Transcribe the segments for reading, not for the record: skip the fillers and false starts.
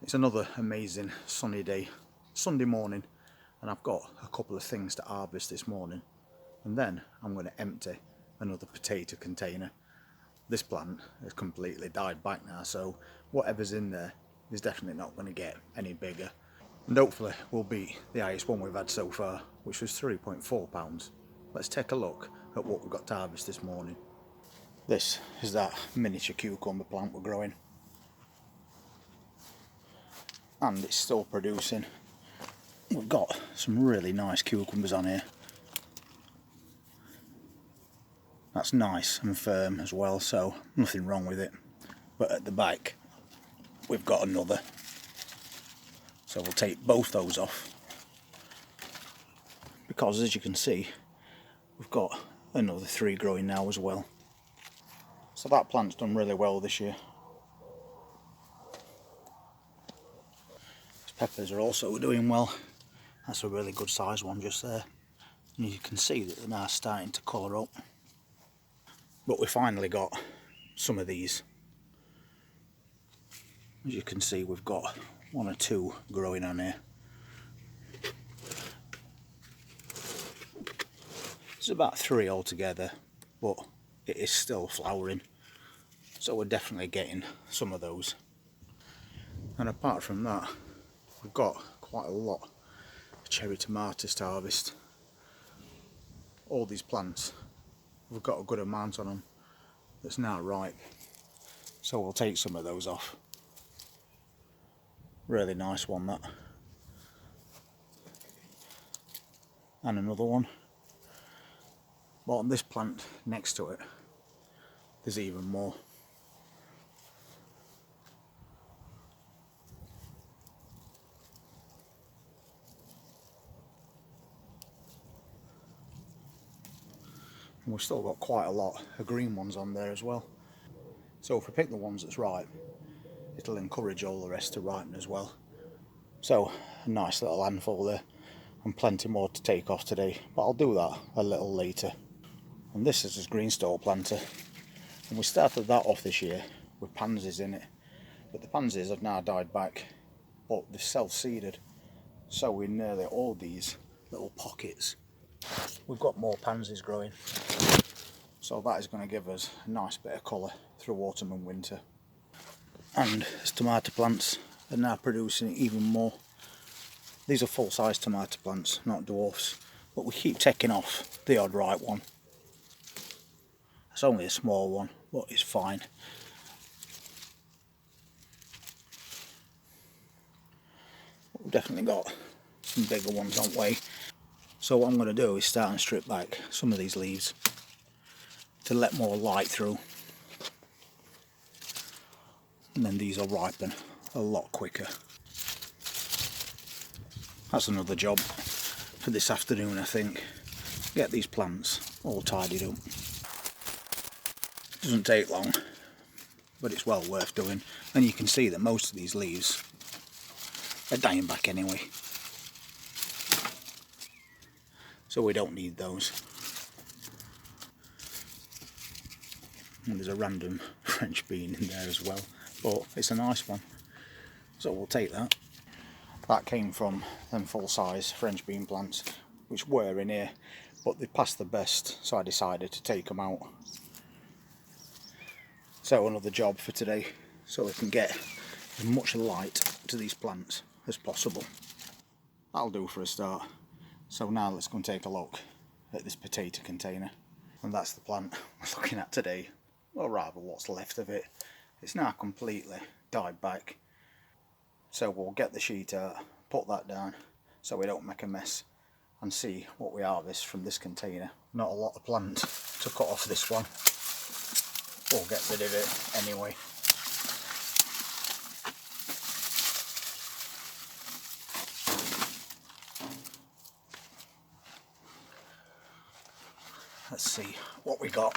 It's another amazing sunny day, Sunday morning, and I've got a couple of things to harvest this morning, and then I'm going to empty another potato container. This plant has completely died back now, so whatever's in there is definitely not going to get any bigger, and hopefully we'll beat the highest one we've had so far, which was 3.4 pounds. Let's take a look at what we've got to harvest this morning. This is that miniature cucumber plant we're growing, and it's still producing. We've got some really nice cucumbers on here. That's nice and firm as well, so nothing wrong with it. But at the back we've got another, so we'll take both those off, because as you can see we've got another 3 growing now as well. So that plant's done really well this year. These peppers are also doing well. That's a really good size one just there, and you can see that they're now starting to colour up. But we finally got some of these. As you can see, we've got 1 or 2 growing on here. It's about 3 altogether, but it is still flowering, so we're definitely getting some of those. And apart from that, we've got quite a lot of cherry tomatoes to harvest. All these plants, we've got a good amount on them that's now ripe, so we'll take some of those off. Really nice one, that. And another one. But on this plant next to it, there's even more. And we've still got quite a lot of green ones on there as well. So if we pick the ones that's ripe, it'll encourage all the rest to ripen as well. So a nice little handful there, and plenty more to take off today, but I'll do that a little later. And this is a green store planter, and we started that off this year with pansies in it, but the pansies have now died back, but they're self-seeded, so in nearly all these little pockets we've got more pansies growing, so that is going to give us a nice bit of colour through autumn and winter. And as tomato plants are now producing even more. These are full-size tomato plants, not dwarfs, but we keep taking off the odd ripe one. It's only a small one, but it's fine. We've definitely got some bigger ones on the way. So what I'm going to do is start and strip back some of these leaves to let more light through. And then these will ripen a lot quicker. That's another job for this afternoon, I think. Get these plants all tidied up. Doesn't take long, but it's well worth doing. And you can see that most of these leaves are dying back anyway, so we don't need those. And there's a random French bean in there as well, but it's a nice one, so we'll take that. That came from them full-size French bean plants, which were in here, but they passed the best, so I decided to take them out. So another job for today, so we can get as much light to these plants as possible. That'll do for a start. So now let's go and take a look at this potato container. And that's the plant we're looking at today, or rather what's left of it. It's now completely died back. So we'll get the sheet out, put that down so we don't make a mess, and see what we harvest from this container. Not a lot of plant to cut off this one. We'll get rid of it anyway. Let's see what we got.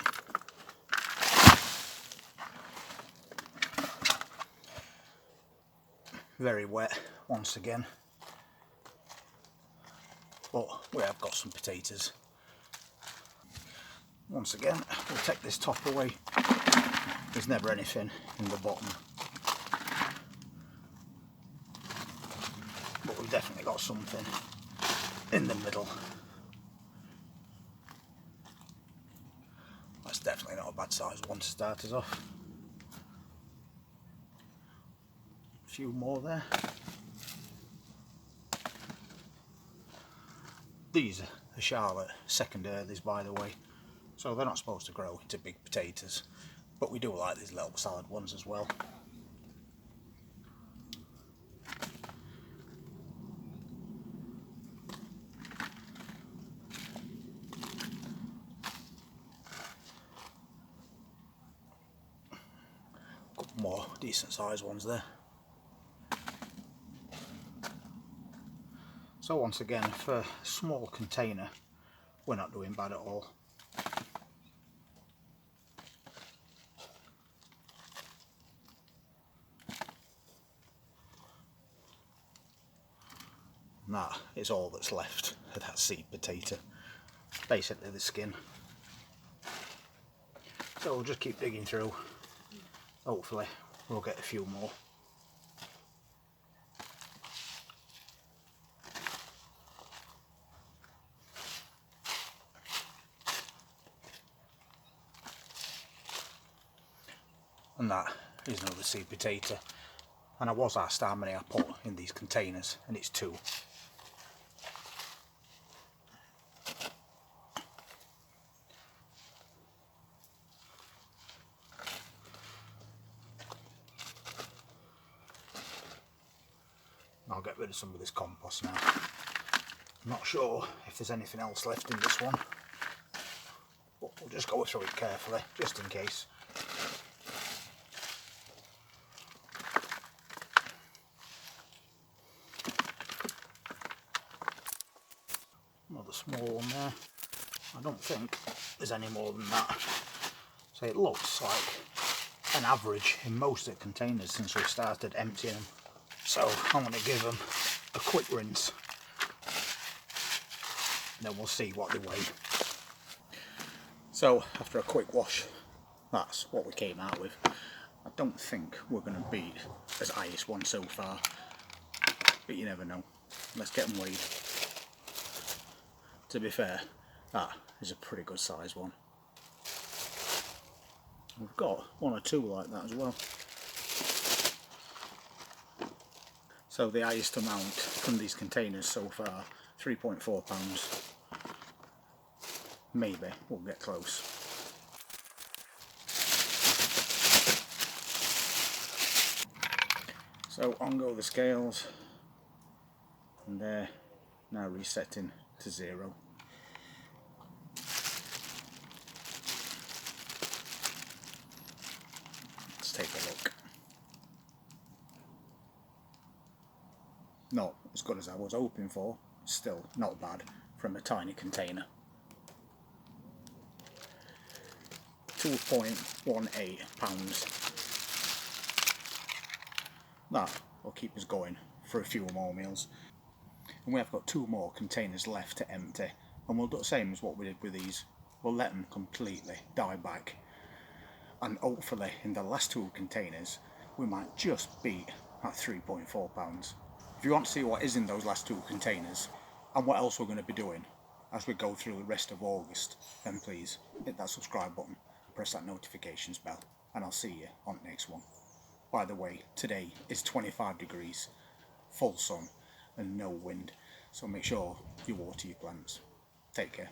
Very wet once again, but we have got some potatoes. Once again, we'll take this top away. There's never anything in the bottom. got something in the middle. That's definitely not a bad size one to start us off. A few more there. These are Charlotte second earlies, by the way, so they're not supposed to grow into big potatoes, but we do like these little salad ones as well. Couple more decent sized ones there. So once again, for a small container, we're not doing bad at all. And that is all that's left of that seed potato, basically the skin. So we'll just keep digging through. Hopefully we'll get a few more. And that is another seed potato. And I was asked how many I put in these containers, and it's 2. I'll get rid of some of this compost now. I'm not sure if there's anything else left in this one, but we'll just go through it carefully, just in case. Another small one there. I don't think there's any more than that. So it looks like an average in most of the containers since we started emptying them. So I'm going to give them a quick rinse, and then we'll see what they weigh. So after a quick wash, that's what we came out with. I don't think we're going to beat this highest one so far, but you never know. Let's get them weighed. To be fair, that is a pretty good size one. We've got 1 or 2 like that as well. So the highest amount from these containers so far, 3.4 pounds. Maybe we'll get close. So on go the scales, and they're now resetting to 0. Let's take a look. Not as good as I was hoping for, still not bad from a tiny container. 2.18 pounds. That will keep us going for a few more meals. And we have got 2 more containers left to empty, and we'll do the same as what we did with these. We'll let them completely die back, and hopefully in the last 2 containers we might just beat at 3.4 pounds. If you want to see what is in those last 2 containers and what else we're going to be doing as we go through the rest of August, then please hit that subscribe button, press that notifications bell, and I'll see you on the next one. By the way, today is 25 degrees, full sun and no wind, so make sure you water your plants. Take care.